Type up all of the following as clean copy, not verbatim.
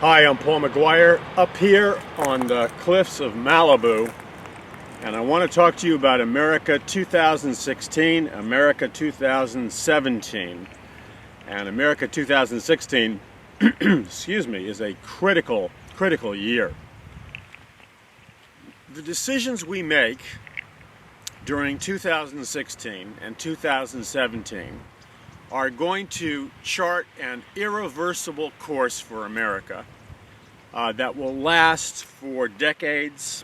Hi, I'm Paul McGUIRE up here on the cliffs of Malibu, and I want to talk to you about America 2016, America 2017. And America 2016, excuse me, is a critical year. The decisions we make during 2016 and 2017 are going to chart an irreversible course for America that will last for decades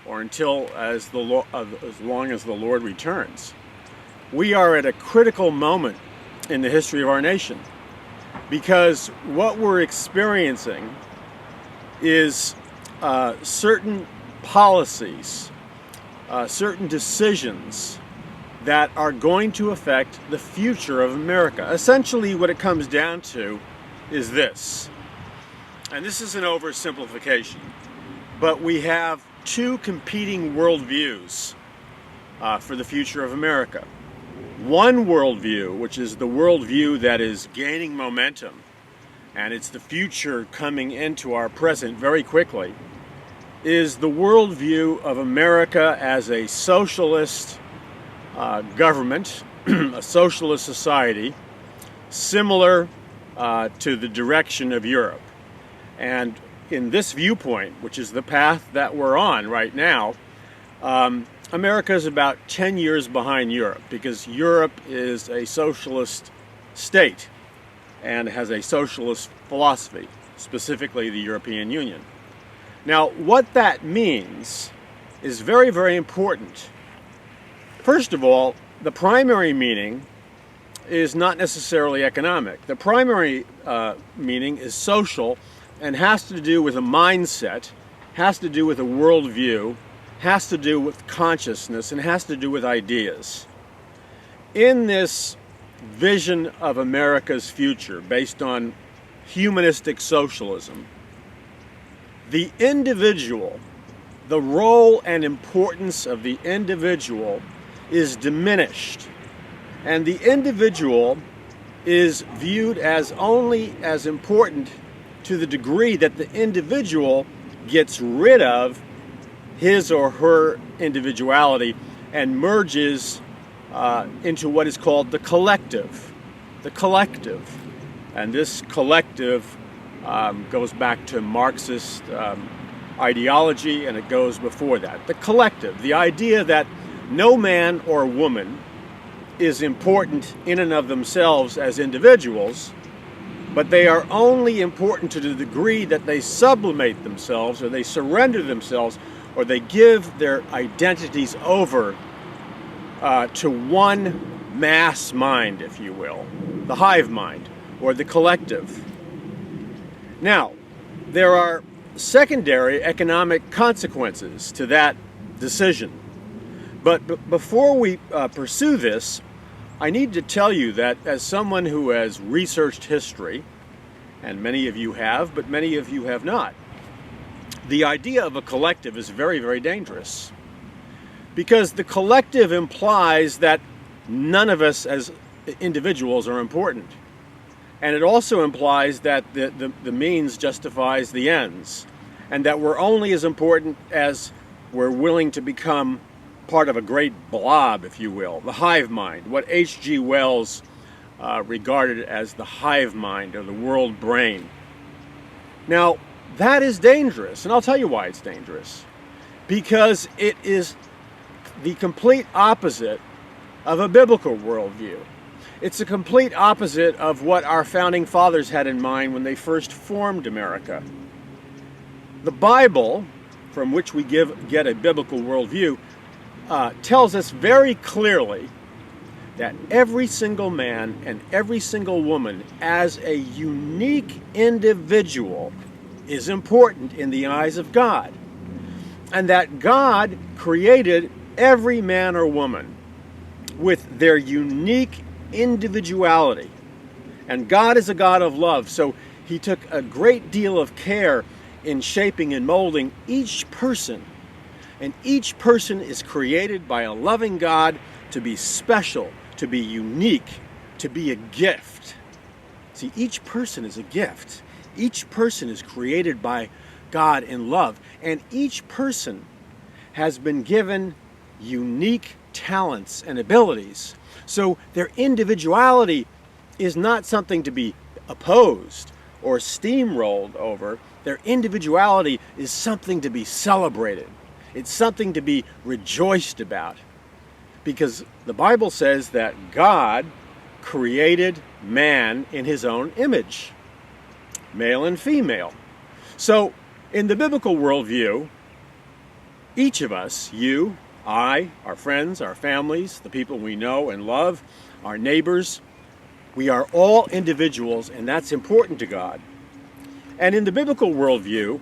or until as long as the Lord returns. We are at a critical moment in the history of our nation because what we're experiencing is certain policies, certain decisions that are going to affect the future of America. Essentially, what it comes down to is this, and this is an oversimplification, but we have two competing worldviews for the future of America. One worldview, which is the worldview that is gaining momentum, and it's the future coming into our present very quickly, is the worldview of America as a socialist government, a socialist society, similar to the direction of Europe. And in this viewpoint, which is the path that we're on right now, America is about 10 years behind Europe because Europe is a socialist state and has a socialist philosophy, specifically the European Union. Now, what that means is very, very important. First of all, the primary meaning is not necessarily economic. The primary meaning is social and has to do with a mindset, has to do with a worldview, has to do with consciousness, and has to do with ideas. In this vision of America's future based on humanistic socialism, the individual, the role and importance of the individual is diminished, and the individual is viewed as only as important to the degree that the individual gets rid of his or her individuality and merges into what is called the collective. The collective. And this collective goes back to Marxist ideology, and it goes before that. The collective, the idea that no man or woman is important in and of themselves as individuals, but they are only important to the degree that they sublimate themselves, or they surrender themselves, or they give their identities over to one mass mind, if you will, the hive mind, or the collective. Now, there are secondary economic consequences to that decision. But before we pursue this, I need to tell you that as someone who has researched history, and many of you have, but many of you have not, the idea of a collective is very, very dangerous. Because the collective implies that none of us as individuals are important. And it also implies that the means justifies the ends, and that we're only as important as we're willing to become part of a great blob, if you will, the hive mind, what H.G. Wells regarded as the hive mind or the world brain. Now, that is dangerous, and I'll tell you why it's dangerous. Because it is the complete opposite of a biblical worldview. It's the complete opposite of what our founding fathers had in mind when they first formed America. The Bible, from which we get a biblical worldview, tells us very clearly that every single man and every single woman as a unique individual is important in the eyes of God, and that God created every man or woman with their unique individuality. And God is a God of love, so He took a great deal of care in shaping and molding each person. And each person is created by a loving God to be special, to be unique, to be a gift. See, each person is a gift. Each person is created by God in love, and each person has been given unique talents and abilities. So their individuality is not something to be opposed or steamrolled over. Their individuality is something to be celebrated. It's something to be rejoiced about. Because the Bible says that God created man in his own image, male and female. So in the biblical worldview, each of us, you, I, our friends, our families, the people we know and love, our neighbors, we are all individuals, and that's important to God. And in the biblical worldview,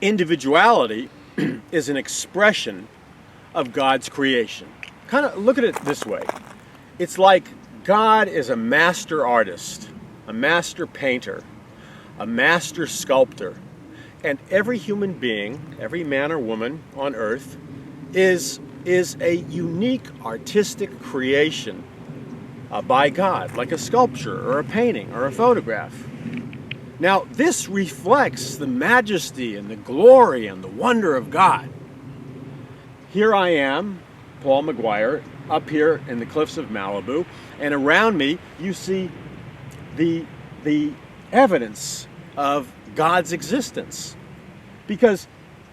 individuality is an expression of God's creation. Kind of look at it this way. It's like God is a master artist, a master painter, a master sculptor, and every human being, every man or woman on earth is a unique artistic creation by God, like a sculpture or a painting or a photograph. Now, this reflects the majesty and the glory and the wonder of God. Here I am, Paul McGUIRE, up here in the cliffs of Malibu, and around me you see the evidence of God's existence. Because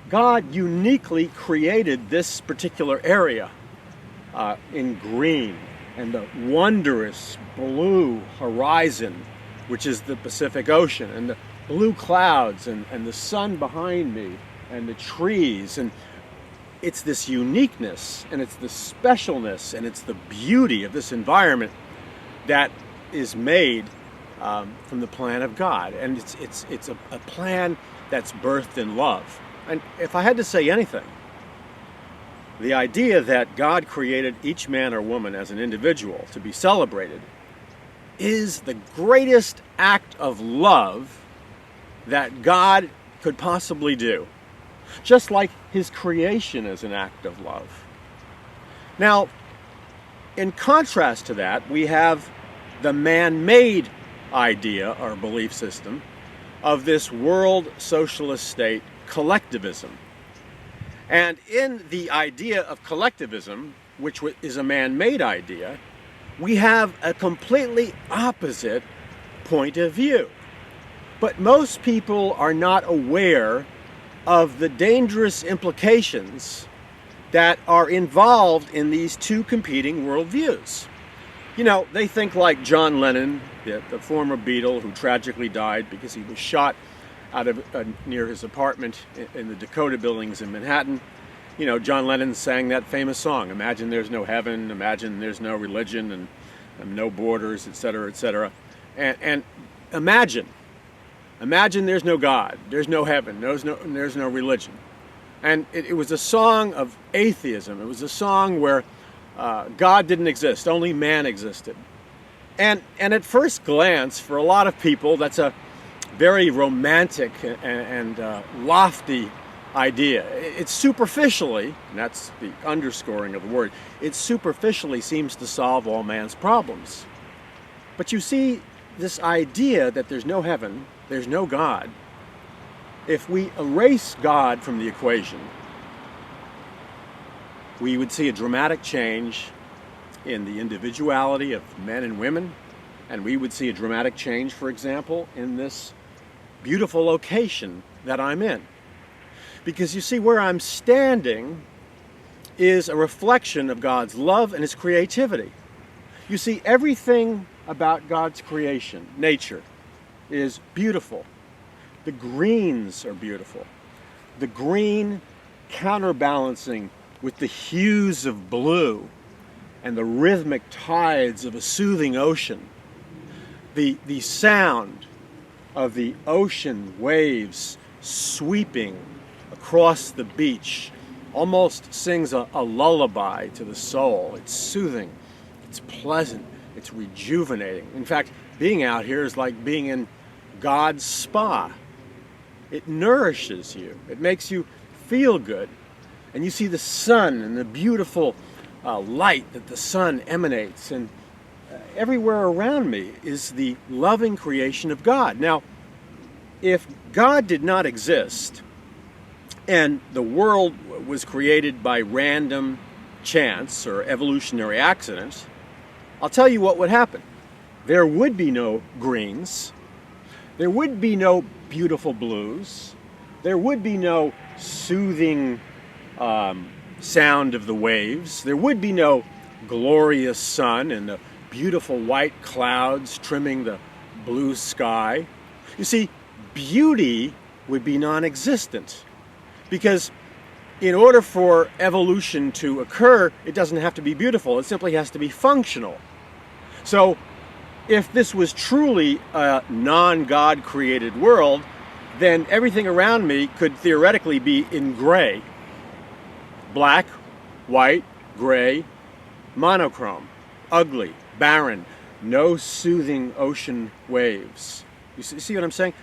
God uniquely created this particular area in green, and the wondrous blue horizon, which is the Pacific Ocean, and the blue clouds, and the sun behind me, and the trees. And it's this uniqueness, and it's the specialness, and it's the beauty of this environment that is made from the plan of God. And it's a plan that's birthed in love. And if I had to say anything, the idea that God created each man or woman as an individual to be celebrated is the greatest act of love that God could possibly do. Just like his creation is an act of love. Now, in contrast to that, we have the man-made idea or belief system of this world socialist state, collectivism. And in the idea of collectivism, which is a man-made idea, we have a completely opposite point of view. But most people are not aware of the dangerous implications that are involved in these two competing worldviews. You know, they think like John Lennon, the former Beatle who tragically died because he was shot out of near his apartment in the Dakota buildings in Manhattan. You know, John Lennon sang that famous song, "Imagine there's no heaven, imagine there's no religion, and no borders, etc., etc." And imagine there's no God, there's no heaven, there's no religion. And it was a song of atheism. It was a song where God didn't exist, only man existed. And at first glance, for a lot of people, that's a very romantic and lofty idea. It superficially, and that's the underscoring of the word, it superficially seems to solve all man's problems. But you see, this idea that there's no heaven, there's no God, if we erase God from the equation, we would see a dramatic change in the individuality of men and women, and we would see a dramatic change, for example, in this beautiful location that I'm in. Because you see, where I'm standing is a reflection of God's love and his creativity. You see, everything about God's creation, nature, is beautiful. The greens are beautiful. The green counterbalancing with the hues of blue and the rhythmic tides of a soothing ocean. The sound of the ocean waves sweeping across the beach almost sings a lullaby to the soul. It's soothing, it's pleasant, it's rejuvenating. In fact, being out here is like being in God's spa. It nourishes you, it makes you feel good. And you see the sun and the beautiful light that the sun emanates, and everywhere around me is the loving creation of God. Now, if God did not exist and the world was created by random chance or evolutionary accident, I'll tell you what would happen. There would be no greens. There would be no beautiful blues. There would be no soothing sound of the waves. There would be no glorious sun and the beautiful white clouds trimming the blue sky. You see, beauty would be non-existent, because in order for evolution to occur, it doesn't have to be beautiful. It simply has to be functional. So if this was truly a non-God created world, then everything around me could theoretically be in gray. Black, white, gray, monochrome, ugly, barren, no soothing ocean waves. You see what I'm saying?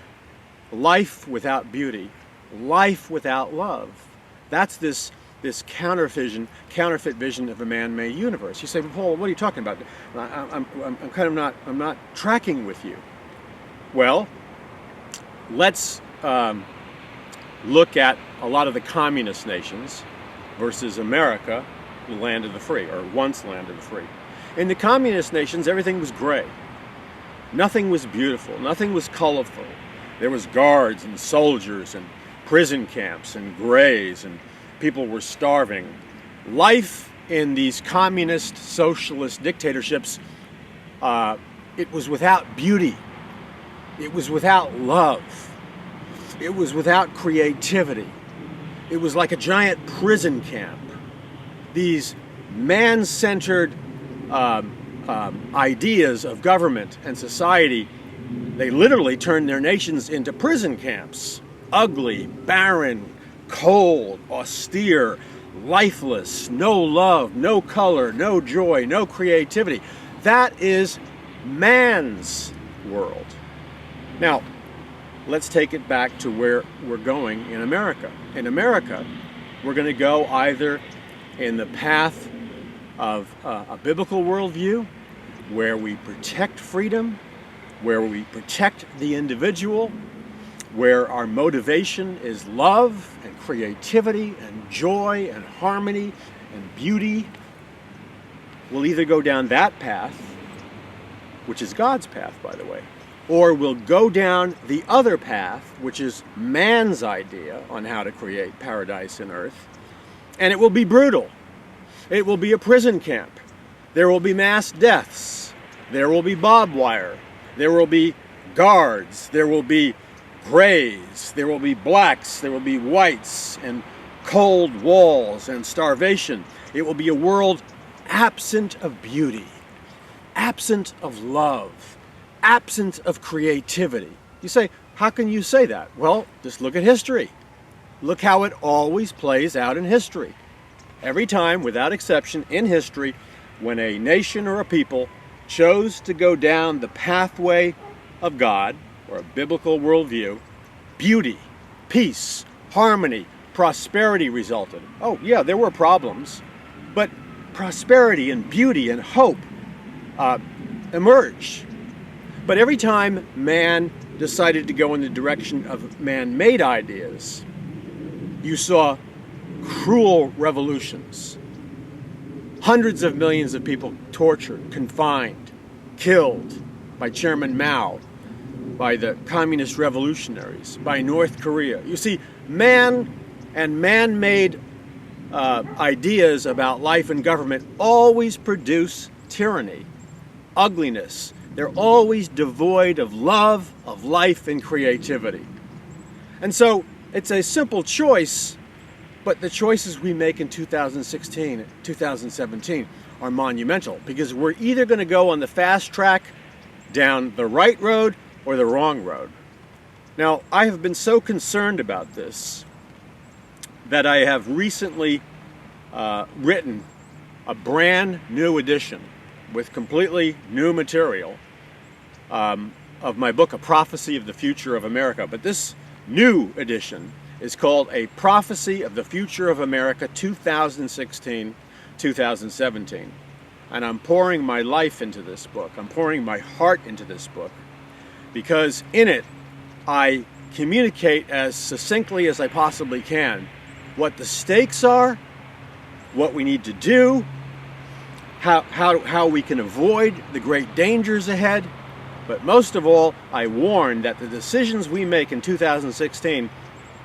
Life without beauty, life without love. That's this counterfeit vision of a man-made universe. You say, well, Paul, what are you talking about? I'm not tracking with you. Well, let's look at a lot of the communist nations versus America, the land of the free, or once land of the free. In the communist nations, everything was gray. Nothing was beautiful. Nothing was colorful. There was guards and soldiers and prison camps and grays, and people were starving. Life in these communist, socialist dictatorships, it was without beauty. It was without love. It was without creativity. It was like a giant prison camp. These man-centered ideas of government and society, they literally turned their nations into prison camps. Ugly, barren, cold, austere, lifeless, no love, no color, no joy, no creativity. That is man's world. Now, let's take it back to where we're going in America. In America, we're going to go either in the path of a biblical worldview, where we protect freedom, where we protect the individual, where our motivation is love and creativity and joy and harmony and beauty. We'll either go down that path, which is God's path, by the way, or we'll go down the other path, which is man's idea on how to create paradise in earth, and it will be brutal. It will be a prison camp. There will be mass deaths. There will be barbed wire. There will be guards. There will be grays. There will be blacks. There will be whites, and cold walls and starvation. It will be a world absent of beauty, absent of love, absent of creativity. You say, how can you say that? Well, just look at history. Look how it always plays out in history. Every time, without exception, in history, when a nation or a people chose to go down the pathway of God, or a biblical worldview, beauty, peace, harmony, prosperity resulted. Oh yeah, there were problems, but prosperity and beauty and hope emerged. But every time man decided to go in the direction of man-made ideas, you saw cruel revolutions. Hundreds of millions of people tortured, confined, killed by Chairman Mao, by the communist revolutionaries, by North Korea. You see, man and man-made ideas about life and government always produce tyranny, ugliness. They're always devoid of love, of life, and creativity. And so it's a simple choice, but the choices we make in 2016, 2017 are monumental, because we're either going to go on the fast track down the right road or the wrong road. Now, I have been so concerned about this that I have recently written a brand new edition with completely new material of my book, A Prophecy of the Future of America. But this new edition is called A Prophecy of the Future of America 2016-2017. And I'm pouring my life into this book. I'm pouring my heart into this book, because in it I communicate as succinctly as I possibly can what the stakes are, what we need to do, how we can avoid the great dangers ahead. But most of all, I warn that the decisions we make in 2016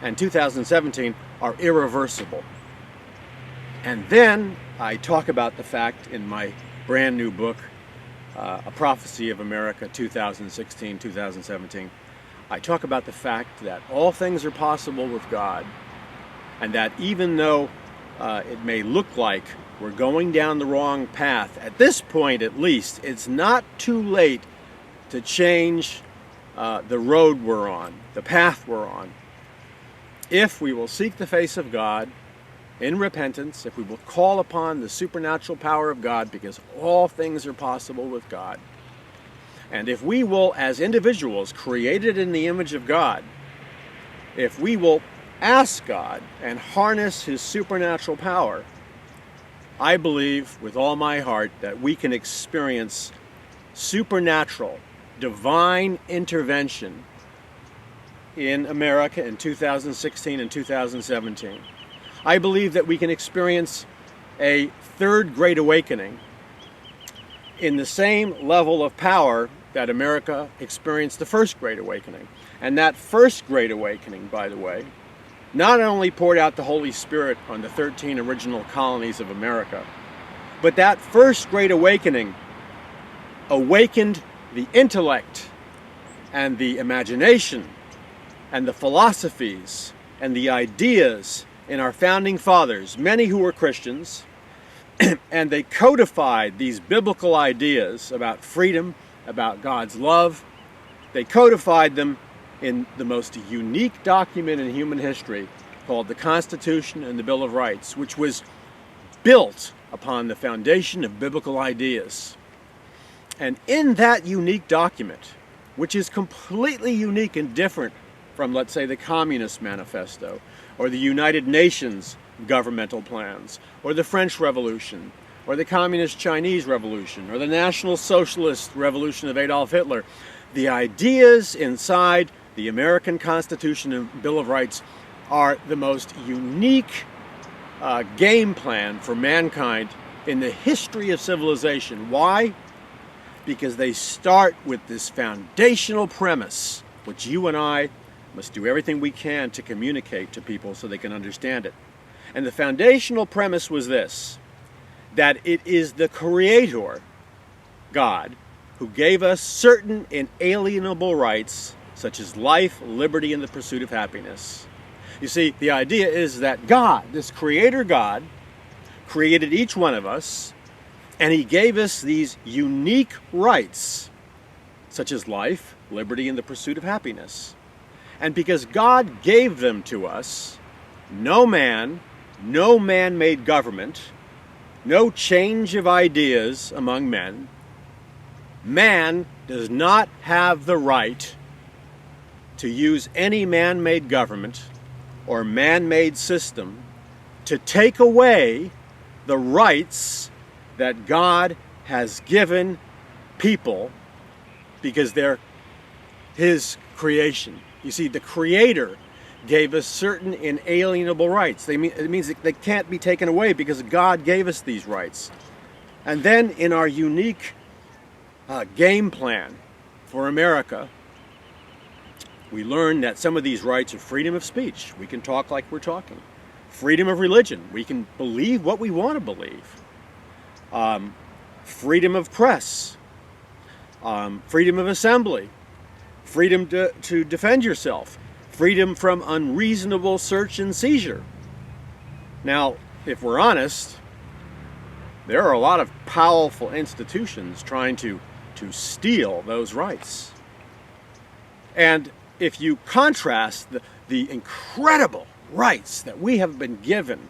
and 2017 are irreversible. And then I talk about the fact in my brand new book, A Prophecy of America 2016-2017, I talk about the fact that all things are possible with God, and that even though it may look like we're going down the wrong path, at this point at least, it's not too late to change the road we're on, the path we're on. If we will seek the face of God in repentance, if we will call upon the supernatural power of God, because all things are possible with God, and if we will, as individuals created in the image of God, if we will ask God and harness His supernatural power, I believe with all my heart that we can experience supernatural, divine intervention in America in 2016 and 2017. I believe that we can experience a third Great Awakening in the same level of power that America experienced the first Great Awakening. And that first Great Awakening, by the way, not only poured out the Holy Spirit on the 13 original colonies of America, but that first Great Awakening awakened the intellect and the imagination and the philosophies and the ideas in our founding fathers, many who were Christians, and they codified these biblical ideas about freedom, about God's love. They codified them in the most unique document in human history called the Constitution and the Bill of Rights, which was built upon the foundation of biblical ideas. And in that unique document, which is completely unique and different from, let's say, the Communist Manifesto, or the United Nations governmental plans, or the French Revolution, or the Communist Chinese Revolution, or the National Socialist Revolution of Adolf Hitler, the ideas inside the American Constitution and Bill of Rights are the most unique game plan for mankind in the history of civilization. Why? Because they start with this foundational premise, which you and I must do everything we can to communicate to people so they can understand it. And the foundational premise was this, that it is the Creator, God, who gave us certain inalienable rights, such as life, liberty, and the pursuit of happiness. You see, the idea is that God, this Creator God, created each one of us, and He gave us these unique rights, such as life, liberty, and the pursuit of happiness. And because God gave them to us, no man-made government, no change of ideas among men, man does not have the right to use any man-made government or man-made system to take away the rights that God has given people because they're His creation. You see, the Creator gave us certain inalienable rights. It means that they can't be taken away because God gave us these rights. And then in our unique game plan for America, we learn that some of these rights are freedom of speech. We can talk like we're talking. Freedom of religion. We can believe what we want to believe. Freedom of press. Freedom of assembly. Freedom to defend yourself. Freedom from unreasonable search and seizure. Now, if we're honest, there are a lot of powerful institutions trying to steal those rights. And if you contrast the incredible rights that we have been given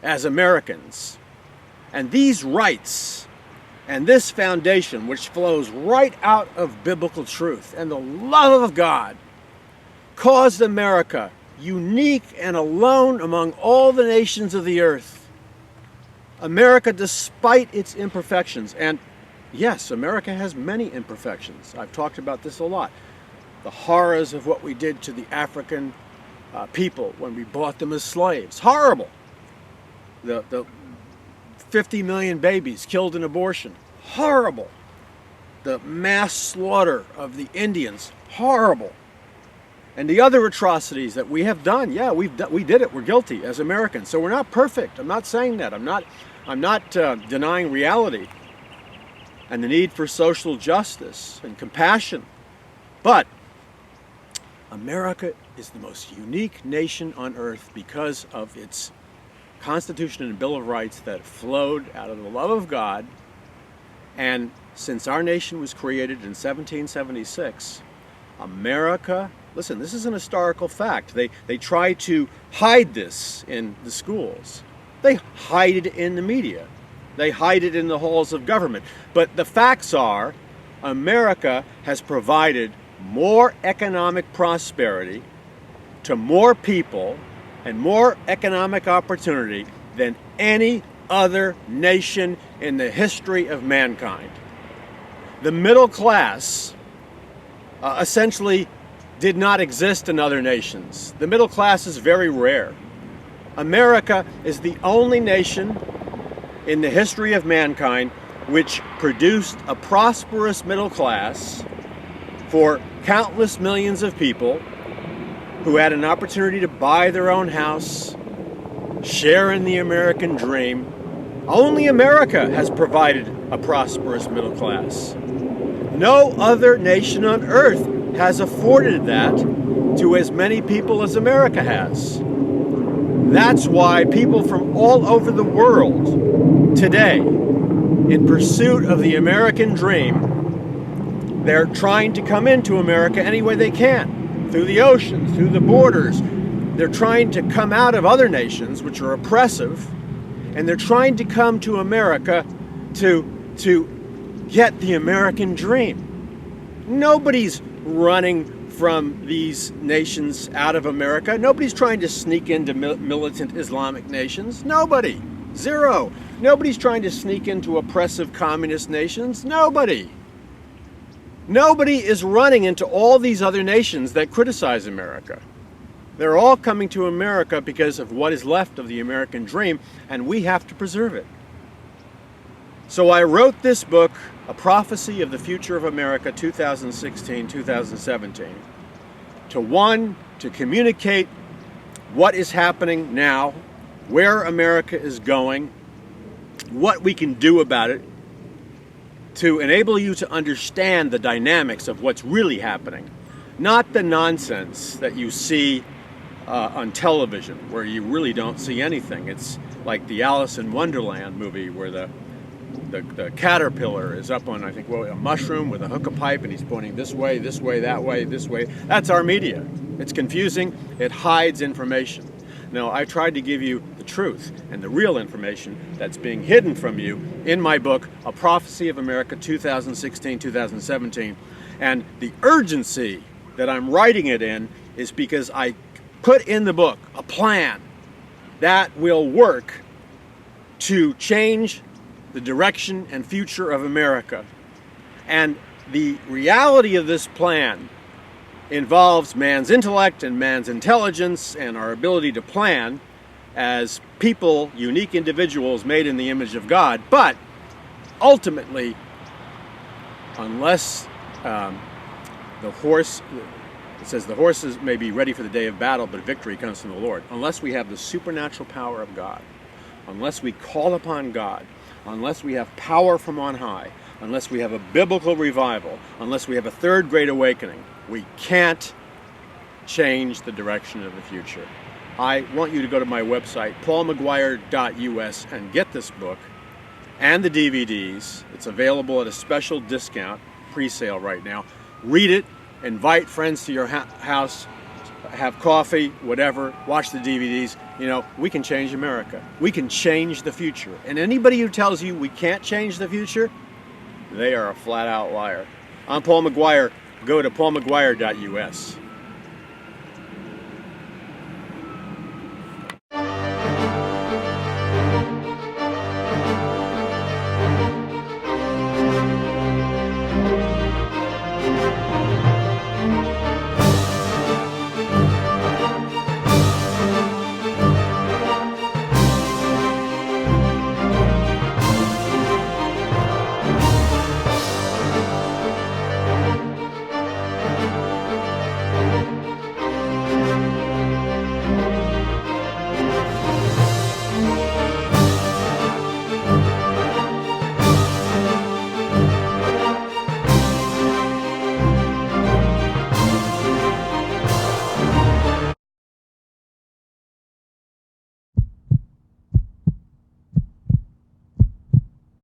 as Americans, and these rights and this foundation, which flows right out of biblical truth and the love of God, caused America unique and alone among all the nations of the earth. America, despite its imperfections, and yes, America has many imperfections. I've talked about this a lot. the horrors of what we did to the African people when we bought them as slaves. Horrible. The 50 million babies killed in abortion. Horrible. The mass slaughter of the Indians. Horrible. And the other atrocities that we have done. Yeah, we did it. We're guilty as Americans. So we're not perfect. I'm not saying that. I'm not denying reality and the need for social justice and compassion. But America is the most unique nation on earth because of its Constitution and Bill of Rights that flowed out of the love of God. And since our nation was created in 1776, America, listen, this is an historical fact. They try to hide this in the schools. They hide it in the media. They hide it in the halls of government. But the facts are, America has provided more economic prosperity to more people and more economic opportunity than any other nation in the history of mankind. The middle class essentially did not exist in other nations. The middle class is very rare. America is the only nation in the history of mankind which produced a prosperous middle class for countless millions of people who had an opportunity to buy their own house, share in the American dream. Only America has provided a prosperous middle class. No other nation on earth has afforded that to as many people as America has. That's why people from all over the world today, in pursuit of the American dream, they're trying to come into America any way they can, through the oceans, through the borders. They're trying to come out of other nations which are oppressive, and they're trying to come to America to get the American dream. Nobody's running from these nations out of America. Nobody's trying to sneak into militant Islamic nations. Nobody. Zero. Nobody's trying to sneak into oppressive communist nations. Nobody. Nobody is running into all these other nations that criticize America. They're all coming to America because of what is left of the American dream, and we have to preserve it. So I wrote this book, A Prophecy of the Future of America, 2016-2017, to communicate what is happening now, where America is going, what we can do about it, to enable you to understand the dynamics of what's really happening, not the nonsense that you see on television, where you really don't see anything. It's like the Alice in Wonderland movie where the caterpillar is up on, I think, a mushroom with a hook of pipe, and he's pointing this way, that way, this way. That's our media. It's confusing. It hides information. No, I tried to give you the truth and the real information that's being hidden from you in my book, A Prophecy of America, 2016-2017. And the urgency that I'm writing it in is because I put in the book a plan that will work to change the direction and future of America. And the reality of this plan involves man's intellect and man's intelligence and our ability to plan as people, unique individuals made in the image of God. But ultimately, unless it says the horses may be ready for the day of battle, but victory comes from the Lord. Unless we have the supernatural power of God, unless we call upon God, unless we have power from on high, unless we have a biblical revival, unless we have a third great awakening, we can't change the direction of the future. I want you to go to my website, paulmcguire.us, and get this book and the DVDs. It's available at a special discount, pre-sale right now. Read it, invite friends to your house, have coffee, whatever, watch the DVDs. You know, we can change America. We can change the future. And anybody who tells you we can't change the future, they are a flat-out liar. I'm Paul McGuire. Go to paulmcguire.us.